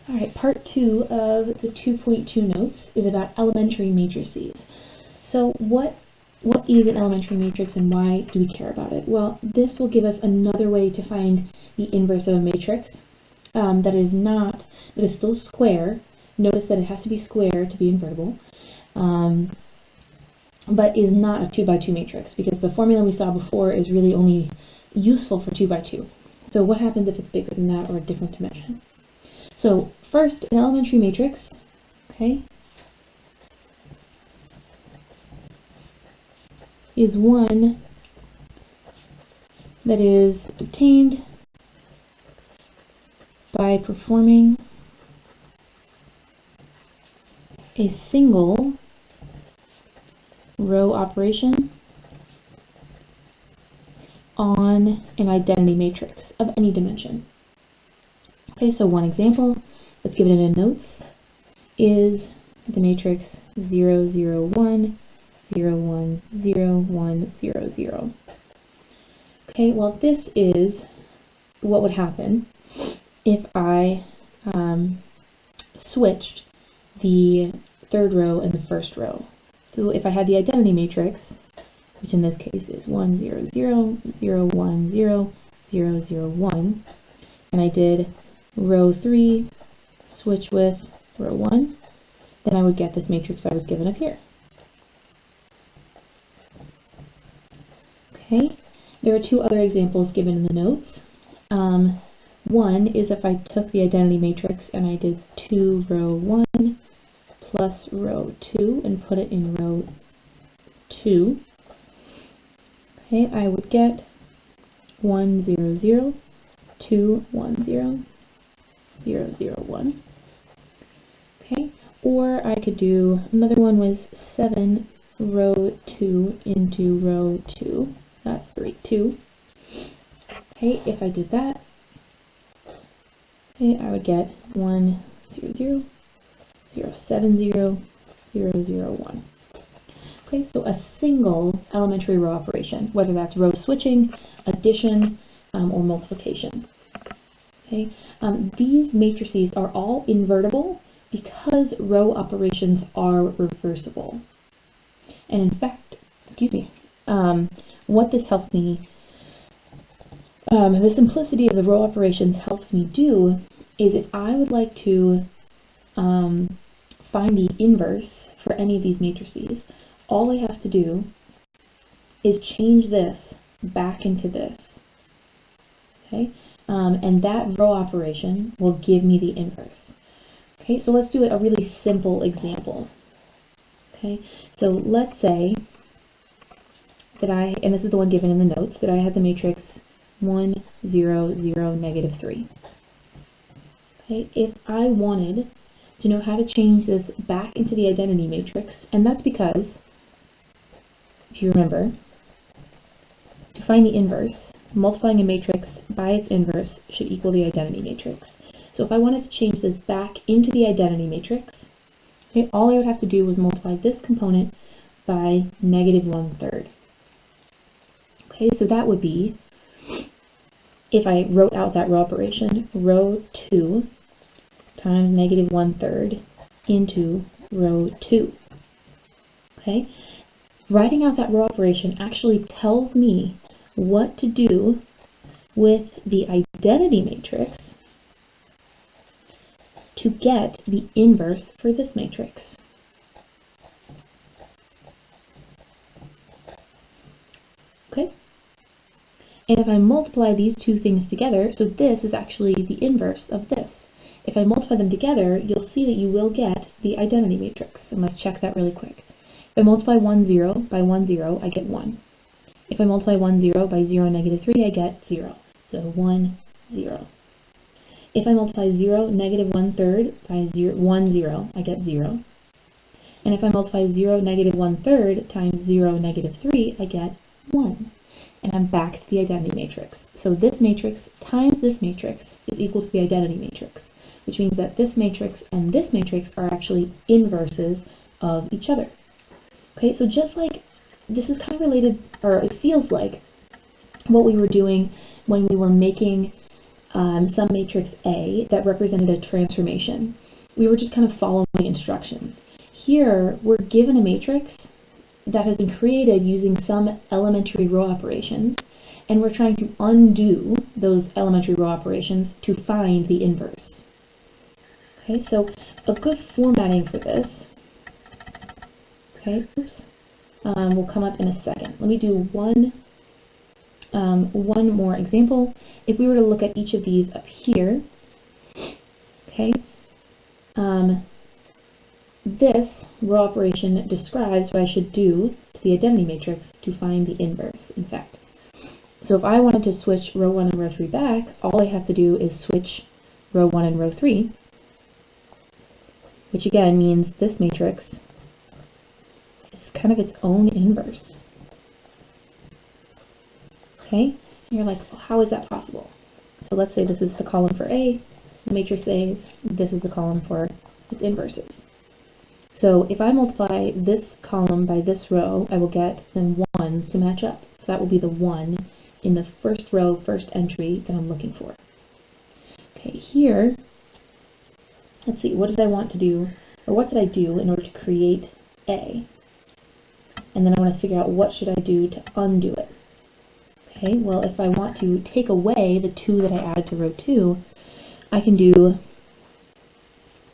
All right, part 2 of the 2.2 notes is about elementary matrices. So what is an elementary matrix and why do we care about it? Well, this will give us another way to find the inverse of a matrix that is still square. Notice that it has to be square to be invertible, but is not a 2 by 2 matrix, because the formula we saw before is really only useful for 2 by 2. So what happens if it's bigger than that or a different dimension? So first, an elementary matrix, okay, is one that is obtained by performing a single row operation on an identity matrix of any dimension. Okay, so one example that's given in the notes is the matrix 0, 0, 1, 0, 1, 0, 1, 0, 0. Okay, well, this is what would happen if I switched the third row and the first row. So if I had the identity matrix, which in this case is 1, 0, 0, 0, 1, 0, 0, 0, 1, and I did row 3 switch with row 1, then I would get this matrix I was given up here. Okay, there are two other examples given in the notes. One is if I took the identity matrix and I did 2 row 1 plus row 2 and put it in row 2. Okay, I would get 1, 0, 0, 2, 1, 0, 0, 0, 1. Okay, or I could do, another one was 7 row 2 into row 2. That's 3, 2. Okay, if I did that, okay, I would get 1, 0, 0, 0, 7, 0, 0, 0, 1. Okay, so a single elementary row operation, whether that's row switching, addition, or multiplication. Okay, these matrices are all invertible because row operations are reversible. And in fact, what this helps me, the simplicity of the row operations helps me do is if I would like to find the inverse for any of these matrices, all I have to do is change this back into this. Okay, and that row operation will give me the inverse. Okay, so let's do a really simple example. Okay, so let's say that and this is the one given in the notes, that I had the matrix 1, 0, 0, negative 3. Okay, if I wanted to know how to change this back into the identity matrix, and that's because, if you remember, to find the inverse, multiplying a matrix by its inverse should equal the identity matrix. So if I wanted to change this back into the identity matrix, okay, all I would have to do was multiply this component by negative 1/3. Okay, so that would be, if I wrote out that row operation, row 2 times negative 1/3 into row 2. Okay, writing out that row operation actually tells me what to do with the identity matrix to get the inverse for this matrix. Okay, and if I multiply these two things together, so this is actually the inverse of this. If I multiply them together, you'll see that you will get the identity matrix. And let's check that really quick. If I multiply 1, 0 by 1, 0, I get 1. If I multiply 1, 0 by 0, negative 3, I get 0. So 1, 0. If I multiply 0, negative 1/3 by 0, 1, 0, I get 0. And if I multiply 0, negative 1/3 times 0, negative 3, I get 1. And I'm back to the identity matrix. So this matrix times this matrix is equal to the identity matrix, which means that this matrix and this matrix are actually inverses of each other. Okay, so just like, this is kind of related, or it feels like what we were doing when we were making some matrix A that represented a transformation. We were just kind of following instructions. Here, we're given a matrix that has been created using some elementary row operations, and we're trying to undo those elementary row operations to find the inverse. Okay, so a good formatting for this, okay, will come up in a second. Let me do one more example. If we were to look at each of these up here, okay, this row operation describes what I should do to the identity matrix to find the inverse, in fact. So if I wanted to switch row 1 and row 3 back, all I have to do is switch row 1 and row 3, which again means this matrix is kind of its own inverse. Okay, and you're like, well, how is that possible? So let's say this is the column for A, the matrix A's, this is the column for its inverses. So if I multiply this column by this row, I will get then 1s to match up. So that will be the 1 in the first row, first entry that I'm looking for. Okay, here, let's see, what did I want to do, or what did I do in order to create A? And then I want to figure out what should I do to undo it. Okay, well, if I want to take away the 2 that I added to row 2, I can do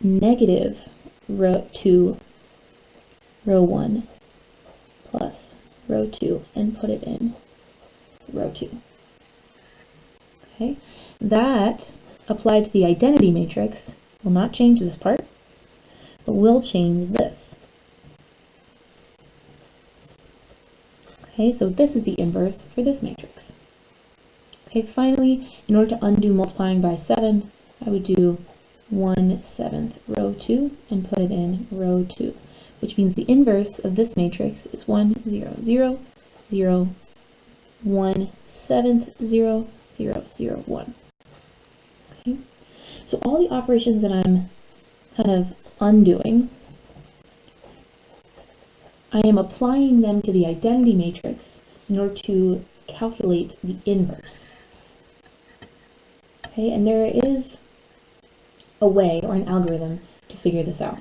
negative row 2, row 1, plus row 2, and put it in row 2. Okay, that applied to the identity matrix will not change this part, but will change this. Okay, so this is the inverse for this matrix. Okay, finally, in order to undo multiplying by 7, I would do 1/7 row 2 and put it in row 2, which means the inverse of this matrix is 1, 0, 0, 0, 1/7, 0, 0, 0, 1. Okay, so all the operations that I'm kind of undoing, I am applying them to the identity matrix in order to calculate the inverse. Okay, and there is a way or an algorithm to figure this out.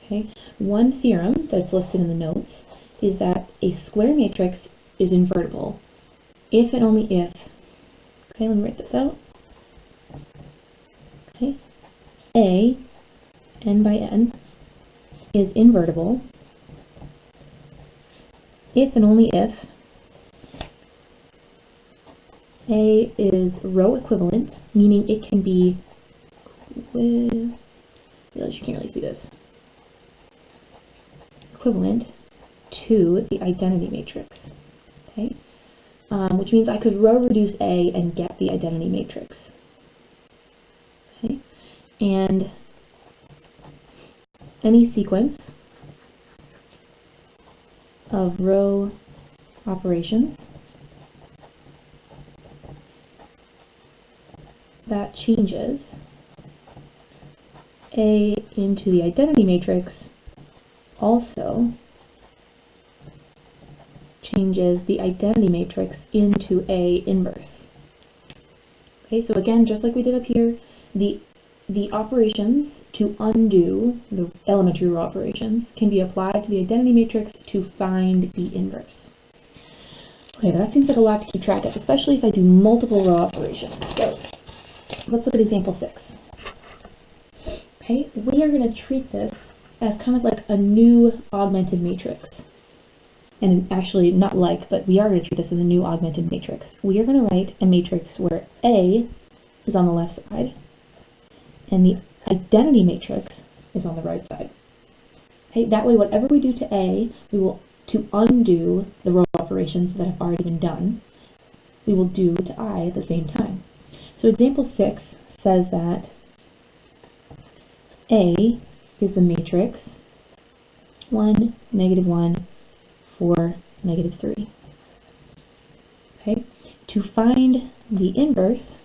Okay, one theorem that's listed in the notes is that a square matrix is invertible if and only if, okay, let me write this out. Okay, A, n by n, is invertible if and only if A is row equivalent, meaning it can be, I realize you can't really see this, equivalent to the identity matrix, okay? Which means I could row reduce A and get the identity matrix, okay? And any sequence of row operations that changes A into the identity matrix also changes the identity matrix into A inverse. Okay, so again, just like we did up here, the operations to undo the elementary row operations can be applied to the identity matrix to find the inverse. Okay, that seems like a lot to keep track of, especially if I do multiple row operations. So let's look at example 6. Okay, we are going to treat this as kind of like a new augmented matrix. And actually, not like, but we are going to treat this as a new augmented matrix. We are going to write a matrix where A is on the left side, and the identity matrix is on the right side. Okay, that way, whatever we do to A, we will, to undo the row operations that have already been done, we will do to I at the same time. So example 6 says that A is the matrix 1, -1, 4, -3. Okay, to find the inverse,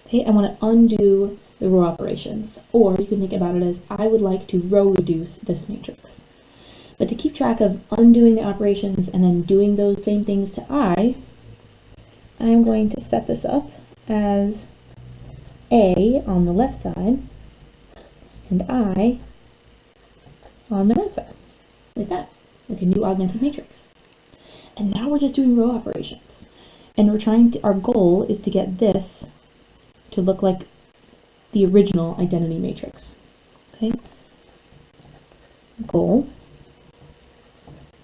okay, I want to undo the row operations, or you can think about it as I would like to row reduce this matrix. But to keep track of undoing the operations and then doing those same things to I am going to set this up as A on the left side and I on the right side, like that, like a new augmented matrix. And now we're just doing row operations. And our goal is to get this to look like the original identity matrix. Okay? Goal,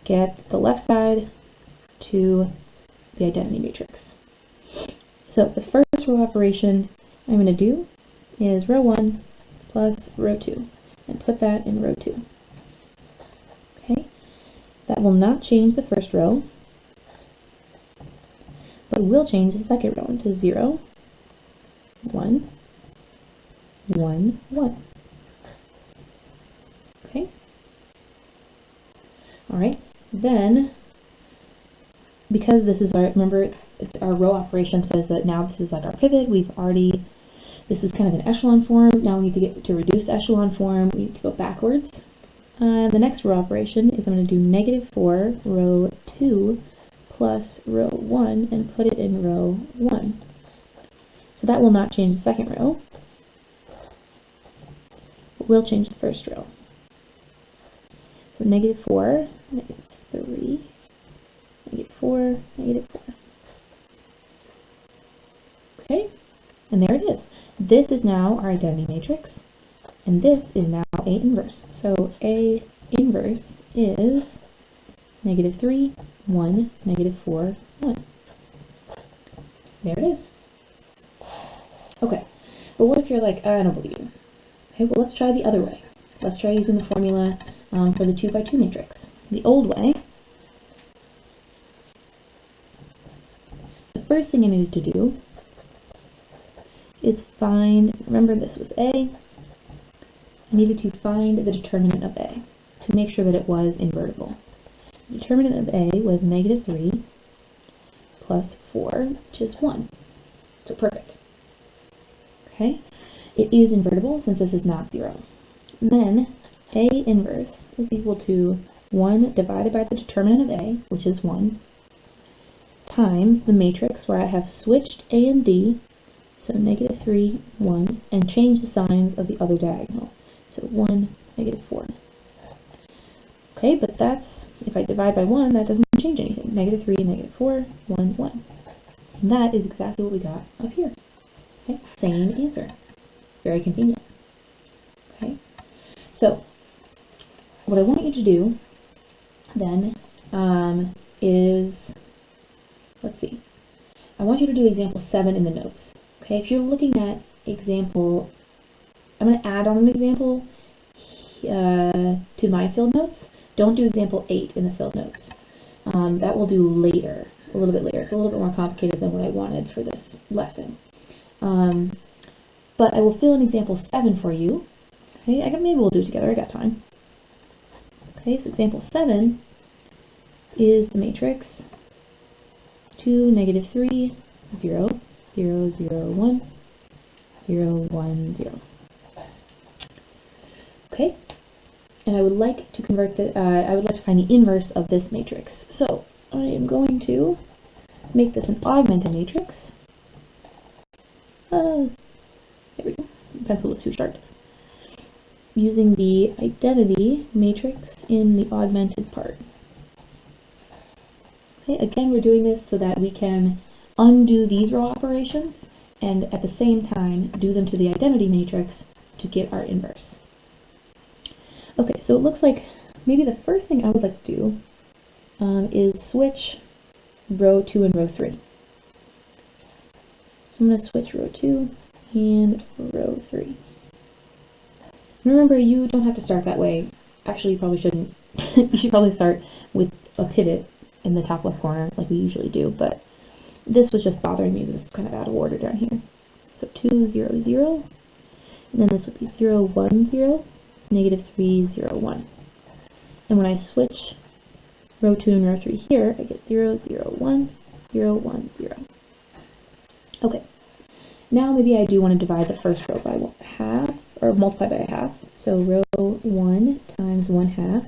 get the left side to the identity matrix. So the first row operation I'm going to do is row 1 plus row 2, and put that in row 2. Okay? That will not change the first row, but will change the second row into 0, 1, 1, 1. Okay? Alright, then, because this is remember, our row operation says that now this is like our pivot, this is kind of an echelon form, now we need to get to reduced echelon form, we need to go backwards. The next row operation is I'm going to do -4 row 2 plus row 1 and put it in row 1. So that will not change the second row, but will change the first row. So -4, -3, -4, -4. Okay, and there it is. This is now our identity matrix, and this is now A inverse. So A inverse is -3, 1, -4, 1. There it is. Okay, but what if you're like, I don't believe you? Okay, well, let's try the other way. Let's try using the formula for the 2 by 2 matrix. The old way, the first thing I needed to do is remember this was A, I needed to find the determinant of A to make sure that it was invertible. The determinant of A was -3 plus 4, which is 1. So perfect. Okay, it is invertible since this is not 0. And then A inverse is equal to 1 divided by the determinant of A, which is 1, times the matrix where I have switched A and D, so -3, 1, and change the signs of the other diagonal. So 1, -4. Okay, but that's, if I divide by 1, that doesn't change anything. -3, -4, 1, 1. And that is exactly what we got up here. Okay, same answer. Very convenient. Okay, so what I want you to do then is, let's see, I want you to do example 7 in the notes. Okay, if you're looking at example, I'm going to add on an example to my field notes. Don't do example 8 in the field notes. That will do later, a little bit later. It's a little bit more complicated than what I wanted for this lesson. But I will fill in example 7 for you. Okay, maybe we'll do it together, I got time. Okay, so example 7 is the matrix 2, -3, 0, 0, 0, 1, 0, 1, 0. Okay, and I would like to I would like to find the inverse of this matrix. So I am going to make this an augmented matrix. There we go. The pencil is too sharp. Using the identity matrix in the augmented part. Okay, again, we're doing this so that we can undo these row operations and at the same time do them to the identity matrix to get our inverse. Okay, so it looks like maybe the first thing I would like to do is switch row 2 and row 3. So I'm going to switch row 2 and row 3. Remember, you don't have to start that way. Actually, you probably shouldn't. You should probably start with a pivot in the top left corner like we usually do, but this was just bothering me because it's kind of out of order down here. So 2, 0, 0, and then this would be 0, 1, 0, -3, 0, 1. And when I switch row 2 and row 3 here, I get 0, 0, 1, 0, 1, 0. Okay, now maybe I do want to divide the first row by half, or multiply by a half. So row 1 times 1/2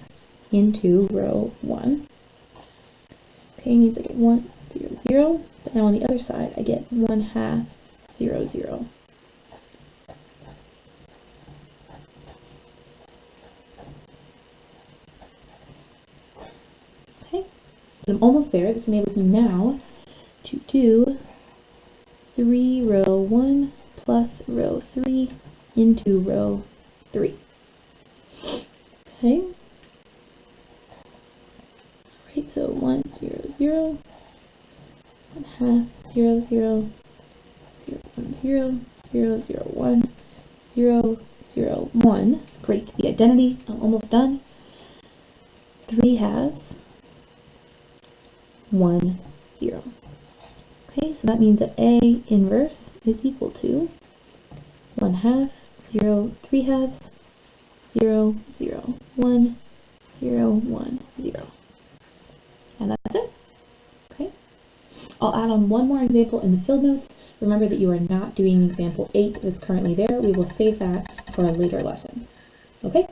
into row 1. Okay, means I get 1, 0, 0. But now on the other side, I get 1/2 0, 0. Okay, and I'm almost there. This enables me now to do 3 row 1 plus row 3 into row 3. Okay. Right, so 1, 0, 0, 1/2, 0, 0, 0, 1, 0, 0, 0, 1, 0, 0, 1. Great, the identity, I'm almost done. 3 halves, 1, 0. Okay, so that means that A inverse is equal to 1/2, 0, 3 halves, 0, 0, 1, 0, 1, 0. And that's it. Okay. I'll add on one more example in the field notes. Remember that you are not doing example 8 that's currently there. We will save that for a later lesson. Okay?